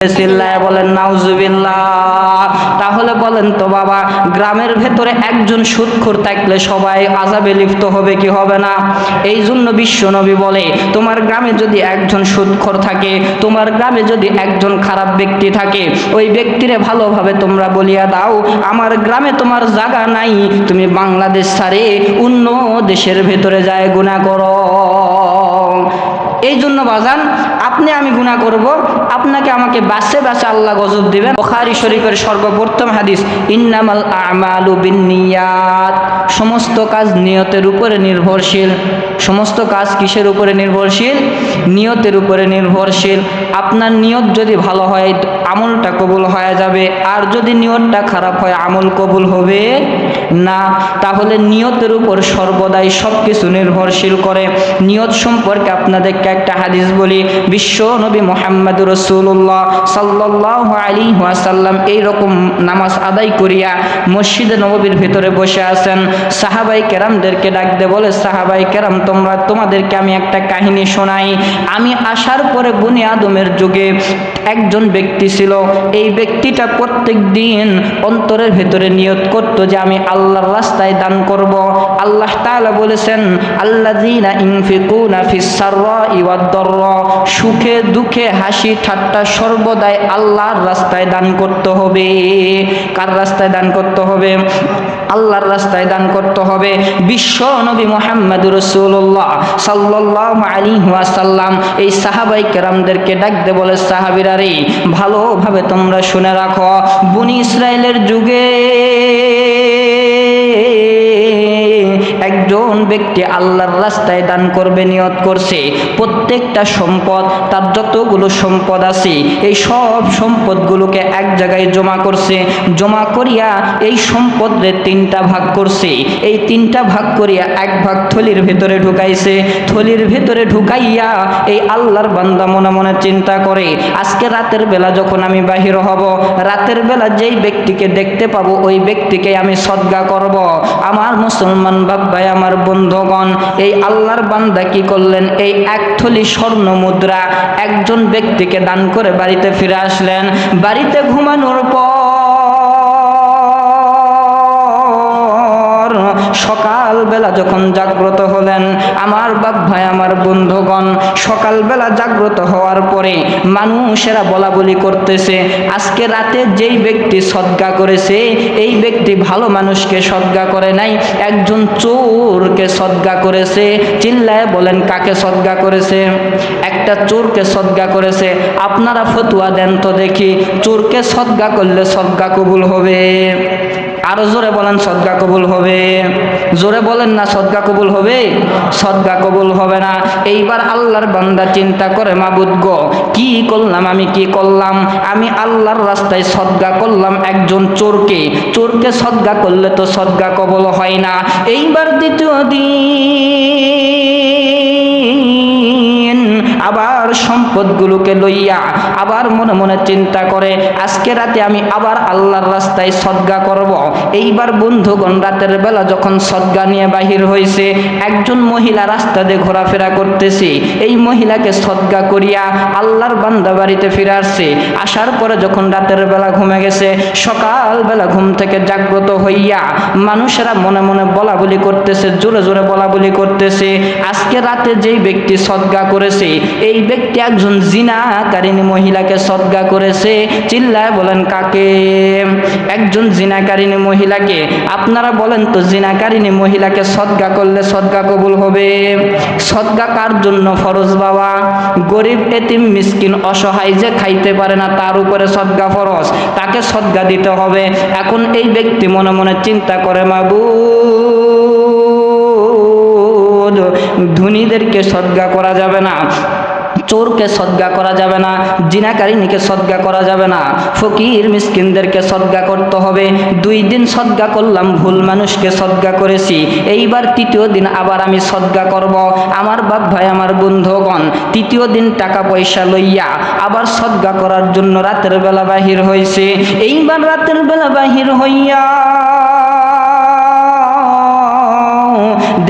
চিল্লায় বলেন নাউজুবিল্লাহ। তাহলে বলেন তো বাবা, গ্রামের ভেতরে একজন সুদখোর থাকলে সবাই আযাবে লিপ্ত হবে কি হবে না? এই জন্য বিশ্ব নবী বলে, তোমার গ্রামে যদি একজন সুদখোর থাকে, তোমার গ্রামে যদি একজন খারাপ ব্যক্তি থাকে, ওই ব্যক্তিরে ভালোভাবে তোমরা বলিয়া দাও, আমার গ্রামে তোমার জায়গা নাই, তুমি বাংলাদেশ ছাড়ে অন্য দেশের ভেতরে যায় গুনাহ করো। এই জন্য বাজান, আপনি আমি গুনাহ করব, আপনাকে আমাকে বাসে বাসে আল্লাহ গজব দিবেন। বুখারী শরীফের সর্বপ্রথম হাদিস, ইন্নামাল আমালু বিন্নিয়াত, সমস্ত কাজ নিয়তের উপরে নির্ভরশীল। সমস্ত কাজ কিসের উপরে নির্ভরশীল? নিয়তের উপরে নির্ভরশীল। আপনার নিয়ত যদি ভালো হয় আমলটা কবুল হয়ে যাবে, আর যদি নিয়তটা খারাপ হয় আমল কবুল হবে না। তাহলে নিয়তের উপর সর্বদাই সব কিছু নির্ভরশীল করে। নিয়ত সম্পর্কে আপনাদেরকে একটা হাদিস বলি। বিশ্ব নবী মুহাম্মদুর রাসূলুল্লাহ সাল্লাল্লাহু আলাইহি ওয়াসাল্লাম এইরকম নামাজ আদায় করিয়া মসজিদে নববীর ভিতরে বসে আছেন। সাহাবাই কেরামদেরকে ডাক দিয়ে বলে, সাহাবাই কেরাম, তোমাদেরকে আমি একটা কাহিনী শোনাই। আমি আসার পরে বনি আদমের যুগে একজন ব্যক্তি ছিল। এই ব্যক্তিটা প্রত্যেক দিন অন্তরের ভেতরে নিয়ত করত যে আমি আল্লাহর রাস্তায় দান করব। আল্লাহ তাআলা বলেছেন, আল্লাযীনা ইনফিকুনা ফিস সাররাই ওয়াদ দাররা, সুখে দুঃখে হাসি ঠাট্টা সর্বদাই আল্লাহর রাস্তায় দান করতে হবে। কার রাস্তায় দান করতে হবে? আল্লাহর রাস্তায় দান করতে হবে। বিশ্ব নবী মুহাম্মদুর রাসূলুল্লাহ সাল্লাল্লাহু আলাইহি ওয়াসাল্লাম এই সাহাবাই কেরামদেরকে ডাক দিয়ে বলে, সাহাবীরা রে, ভালোভাবে তোমরা শুনে রাখো, বনি ইসরাইলের যুগে একজন ব্যক্তি আল্লাহর রাস্তায় দান করবে নিয়ত করছে। প্রত্যেকটা সম্পদ, তার যতগুলো সম্পদ আছে, এই সব সম্পদগুলোকে এক জায়গায় জমা করছে। জমা করিয়া এই সম্পদের তিনটা ভাগ করছে। এই তিনটা ভাগ করিয়া এক ভাগ থলির ভেতরে ঢুকাইছে। থলির ভেতরে ঢুকাইয়া এই আল্লাহর বান্দা মনে মনে চিন্তা করে, আজকে রাতের বেলা যখন আমি বাহির হব, রাতের বেলা যেই ব্যক্তিকে দেখতে পাবো ওই ব্যক্তিকে আমি সদকা করব। আমার মুসলমান ভাই, আমার বন্ধুগণ, এই আল্লাহর বান্দা কি করলেন? এই এক থলি স্বর্ণ মুদ্রা একজন ব্যক্তিকে দান করে বাড়িতে ফিরে আসলেন। বাড়িতে ঘুমানোর পর সকালবেলা যখন জাগ্রত হলেন, আমার বাপ ভাই, আমার বন্ধুগণ, সকালবেলা জাগ্রত হওয়ার পরে মানুষেরা বলা বলি করতেছে, আজকে রাতে যেই ব্যক্তি সদকা করেছে এই ব্যক্তি ভালো মানুষকে সদকা করে নাই, একজন চোরকে সদকা করেছে। চিল্লায় বলেন, কাকে সদকা করেছে? একটা চোরকে সদকা করেছে। আপনারা ফতোয়া দেন তো দেখি, চোরকে সদকা করলে সদকা কবুল হবে? আরো জোরে বলেন, সদকা কবুল হবে? জোরে বলেন না, সদকা কবুল হবে? সদকা কবুল হবে না। এইবার আল্লাহর বান্দা চিন্তা করে, মাবুদ গো, কি করলাম আমি, কি করলাম আমি? আল্লাহর রাস্তায় সদকা করলাম একজন চোরকে। চোরকে সদকা করলে তো সদকা কবুল হয় না। এইবার দ্বিতীয় দিন আবার সম্পদগুলোকে লইয়া আবার মনে মনে চিন্তা করে, আজকে রাতে আমি আবার আল্লাহর রাস্তায় সদকা করব। এইবার বন্ধুগণ, রাতের বেলা যখন সদকা নিয়ে বাহির হয়েছে, একজন মহিলা রাস্তা দিয়ে ঘোরাফেরা করতেছে। এই মহিলাকে সদকা করিয়া আল্লাহর বান্দা বাড়িতে ফিরে আসছে। আসার পরে যখন রাতের বেলা ঘুমে গেছে, সকালবেলা ঘুম থেকে জাগ্রত হইয়া মানুষেরা মনে মনে বলা বলি করতেছে, জোরে জোরে বলা বলি করতেছে, আজকে রাতে যেই ব্যক্তি সদকা করেছে এই ব্যক্তি একজন জিনাকারিনী মহিলাকে সদকা করেছে। চিল্লায় বলেন, কাকে? একজন জিনাকারিনী মহিলাকে। আপনারা বলেন তো, জিনাকারিনী মহিলাকে সদকা করলে সদকা কবুল হবে? সদকা কার জন্য ফরজ বাবা? গরিব এতিম মিসকিন অসহায় যে খাইতে পারে না তার উপরে সদকা ফরজ, তাকে সদকা দিতে হবে। এখন এই ব্যক্তি মনে মনে চিন্তা করে, মাবুদ, ধনীদেরকে সদকা করা যাবে না, চোরকে সদকা করা যাবে না, জিনাকারিনীকে সদকা করা যাবে না, ফকির মিসকিনদেরকে সদকা করতে হবে। 2 দিন সদকা করলাম, ভুল মানুষকে সদকা করেছি। এইবার তৃতীয় দিন আবার আমি সদকা করব। আমার বাপ ভাই, আমার বন্ধুগণ, তৃতীয় দিন টাকা পয়সা লইয়া আবার সদকা করার জন্য রাতের বেলা বাহির হয়েছে। এইবার রাতের বেলা বাহির হইয়া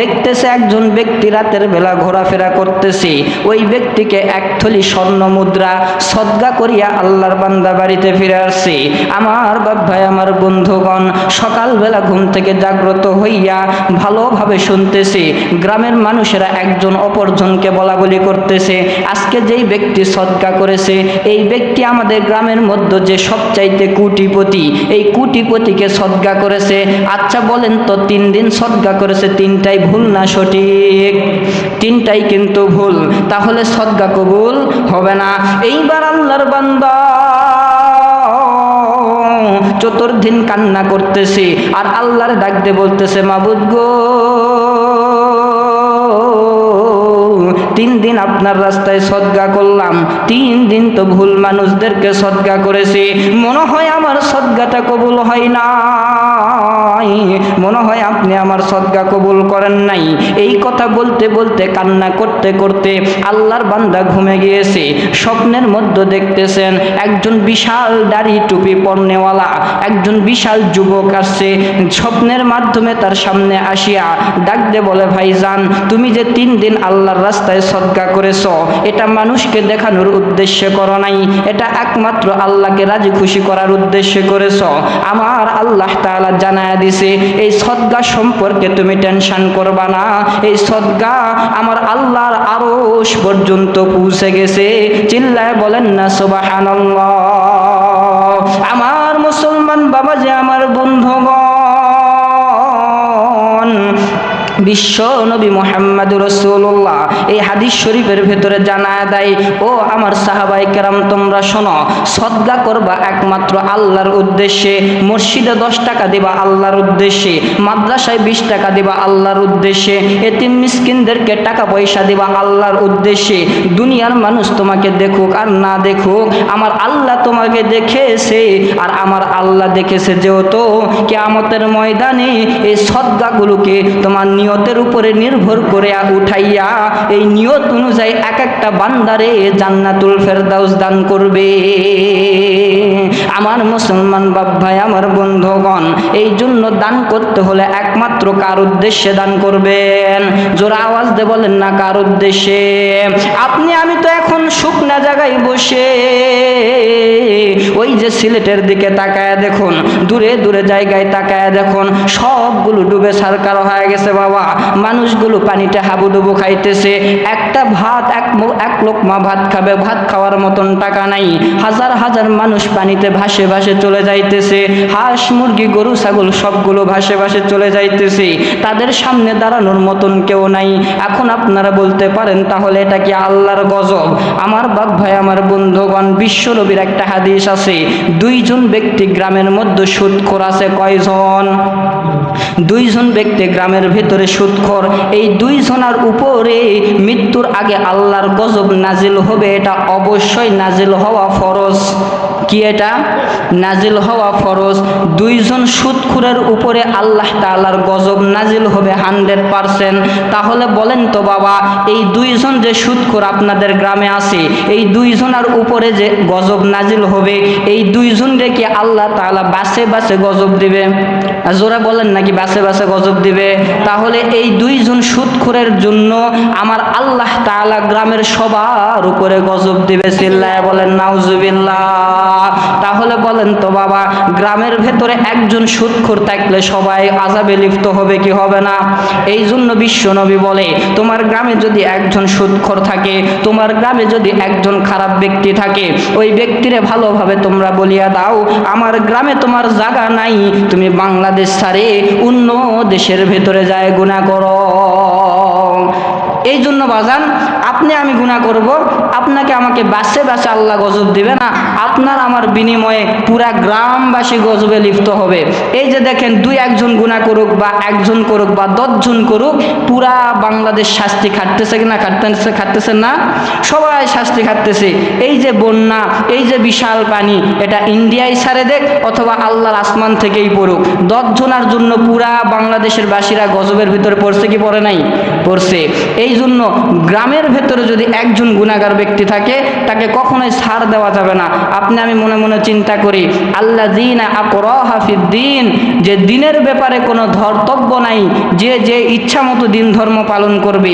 দেখতেছে একজন ব্যক্তি রাতের বেলা ঘোরাফেরা করতেছে, ওই ব্যক্তিকে এক থলি স্বর্ণ মুদ্রা সদকা করিয়া আল্লাহর বান্দা বাড়িতে ফিরে আসছে। আমার বাপ ভাই, আমার বন্ধুগণ, সকালবেলা ঘুম থেকে জাগ্রত হইয়া ভালোভাবে শুনতেছে গ্রামের মানুষেরা একজন অপরজনকে বলাবলি করতেছে, আজকে যেই ব্যক্তি সদকা করেছে এই ব্যক্তি আমাদের গ্রামের মধ্যে যে সবচাইতে কোটিপতি, এই কোটিপতিকে সদকা করেছে। আচ্ছা বলেন তো, 3 দিন সদকা করেছে, 3টাই ভুল না সঠিক? 3টাই কিন্তু ভুল, তাহলে সদকা কবুল হবে না। এইবার আল্লাহর বান্দা চতুর্দিন কান্না করতেছে আর আল্লাহর ডাক দিয়ে বলতেছে, মাবুদ গো, 3 দিন আপনার রাস্তায় সদকা করলাম, 3 দিন তো ভুল মানুষদেরকে সদকা করেছি, মনে হয় আমার সদকাটা কবুল হয় না, মনে হয় আপনি আমার সদকা কবুল করেন নাই। এই কথা বলতে বলতে কান্না করতে করতে আল্লাহর বান্দা ঘুমে গিয়েছে। স্বপ্নের মধ্যে দেখতেছেন একজন বিশাল দাড়ি টুপি পরনেওয়ালা একজন বিশাল যুবক আসছে। স্বপ্নের মাধ্যমে তার সামনে আসিয়া ডাক দিয়ে বলে, ভাইজান, তুমি যে 3 দিন আল্লাহর রাস্তায় সদকা করেছ, এটা মানুষকে দেখানোর উদ্দেশ্যে করো নাই, এটা একমাত্র আল্লাহকে রাজি খুশি করার উদ্দেশ্যে করেছ। আমার আল্লাহ তাআলা জানায়া দিছে, এই সদকা সম্পর্কে তুমি টেনশন করবা না, এই সদকা আমার আল্লাহর আরশ পর্যন্ত পৌঁছে গেছে। চিল্লায় বলেন না সুবহানাল্লাহ। আমার মুসলমান বাবাজি, আমার বন্ধুগণ, বিশ্ব নবী মুহাম্মদুর রাসূলুল্লাহ এই হাদিস শরীফের ভেতরে জানায় দেয়, ও আমার সাহাবায়ে কেরাম, তোমরা শোনো, সদকা করবা একমাত্র আল্লাহর উদ্দেশ্যে। মসজিদে 10 টাকা দিবা আল্লাহর উদ্দেশ্যে, মাদ্রাসায় 20 টাকা দিবা আল্লাহর উদ্দেশ্যে, এতিম মিসকিনদেরকে টাকা পয়সা দিবা আল্লাহর উদ্দেশ্যে। দুনিয়ার মানুষ তোমাকে দেখুক আর না দেখুক, আমার আল্লাহ তোমাকে দেখেছে, আর আমার আল্লাহ দেখেছে। যেহেতু কিয়ামতের ময়দানে এই সদকাগুলোকে তোমার নিয়তের উপরে নির্ভর করে উঠাইয়া এই নিয়ত অনুযায়ী এক একটা বান্দারে জান্নাতুল ফেরদাউস দান করবে। আমার মুসলমান বাপ ভাই, আমার বন্ধুগণ, এই জন্য দান করতে হলে একমাত্র কার উদ্দেশ্যে দান করবেন? জোরে আওয়াজ দিয়ে বলেন না, কার উদ্দেশ্যে? আপনি আমি তো এখন শুকনা জায়গায় বসে ওই যে সিলেটের দিকে তাকায় দেখুন, দূরে দূরে জায়গায় তাকায় দেখুন, সবগুলো ডুবে সারকার হয়ে গেছে বাবা। মানুষগুলো পানিতে হাবুডুবু খাইতেছে, একটা ভাত এক লোকমা ভাত খাবে, ভাত খাওয়ার মতন টাকা নাই। হাজার হাজার মানুষ পানিতে ভাসে ভাসে চলে যাইতেছে, হাঁস মুরগি গরু ছাগল সবগুলো ভাসে ভাসে চলে যাইতেছে, তাদের সামনে দাঁড়ানোর মতন কেউ নাই। এখন আপনারা বলতে পারেন, তাহলে এটা কি আল্লাহর গজব? আমার বাপ ভাই, আমার বন্ধুগণ, বিশ্ব নবীর একটা হাদিস আছে, 2 জন ব্যক্তি গ্রামের মধ্যে সুদখোর আছে। কয়জন? 2 জন ব্যক্তি গ্রামের ভিতরে সুদখোর। এই 2 জনের উপরে মৃত্যুর আগে আল্লাহর গজব নাজিল হবে, এটা অবশ্যই নাজিল হওয়া ফরজ। কি এটা? নাজিল হওয়া ফরজ। 2 জন সুদখোরের উপরে আল্লাহ তাআলার গজব নাজিল হবে 100%। তাহলে বলেন তো বাবা, এই 2 জন যে সুদখোর আপনাদের গ্রামে আছে, এই 2 জনের উপরে যে গজব নাজিল হবে, এই 2 জনকে কি আল্লাহ তাআলা বাসে বাসে গজব দিবে? জোরে বলেন নাকি বাসে বাসে গজব দিবে? তাহলে এই 2 জন সুদখোরের জন্য আমার আল্লাহ তাআলা গ্রামের সবার উপরে গজব দিবে। চিল্লায় বলেন নাউজুবিল্লাহ। তাহলে বলেন তো বাবা, গ্রামের ভেতরে একজন সুদখোর থাকলে সবাই আযাবে লিপ্ত হবে কি হবে না? এই জন্য বিশ্ব নবী বলে, তোমার গ্রামে যদি একজন সুদখোর থাকে, তোমার গ্রামে যদি একজন খারাপ ব্যক্তি থাকে, ওই ব্যক্তিরে ভালোভাবে তোমরা বলিয়া দাও, আমার গ্রামে তোমার জায়গা নাই, তুমি বাংলাদেশ ছাড়ে অন্য দেশের ভেতরে যায় গুনাহ করো। এই জন্য বাজান, আপনি আমি গুনাহ করব, আপনাকে আমাকে বাসে বাসে আল্লাহ গজব দিবে না, আপনার আমার বিনিময়ে পুরা গ্রামবাসী গজবে লিপ্ত হবে। এই যে দেখেন, 2-1 গুনাহ করুক বা 1 করুক বা 10 করুক, পুরা বাংলাদেশ শাস্তি খাটতেছে কিনা? খাটতেছে না? সবাই শাস্তি খাটতেছে। এই যে বন্যা, এই যে বিশাল পানি, এটা ইন্ডিয়ায় ছাড়ে দেখ অথবা আল্লাহর আসমান থেকেই পড়ুক, 10 জনের জন্য পুরা বাংলাদেশের বাসীরা গজবের ভিতরে পড়ছে কি পড়ে নাই? পড়ছে। এই জন্য গ্রামের ভেতরে যদি একজন গুনাহগার ব্যক্তি থাকে, তাকে কখনোই ছাড় দেওয়া যাবে না। আপনি আপনি আমি মনে মনে চিন্তা করি, আল্লাযীনা আকরাহা ফিদ্দীন, যে দিনের ব্যাপারে কোনো ধর্তব্য নাই, যে ইচ্ছা মতো দিন ধর্ম পালন করবে,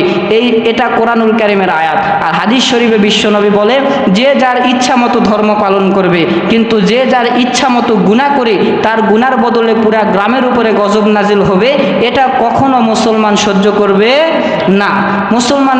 এটা কোরআনুল কারীমের আয়াত। আর হাদিস শরীফে বিশ্বনবী বলে, যে যার ইচ্ছা মতো ধর্ম পালন করবে, কিন্তু যে যার ইচ্ছা মতো গুনাহ করে তার গুনার বদলে পুরা গ্রামের উপরে গজব নাজিল হবে, এটা কখনো মুসলমান সহ্য করবে না। মুসলমান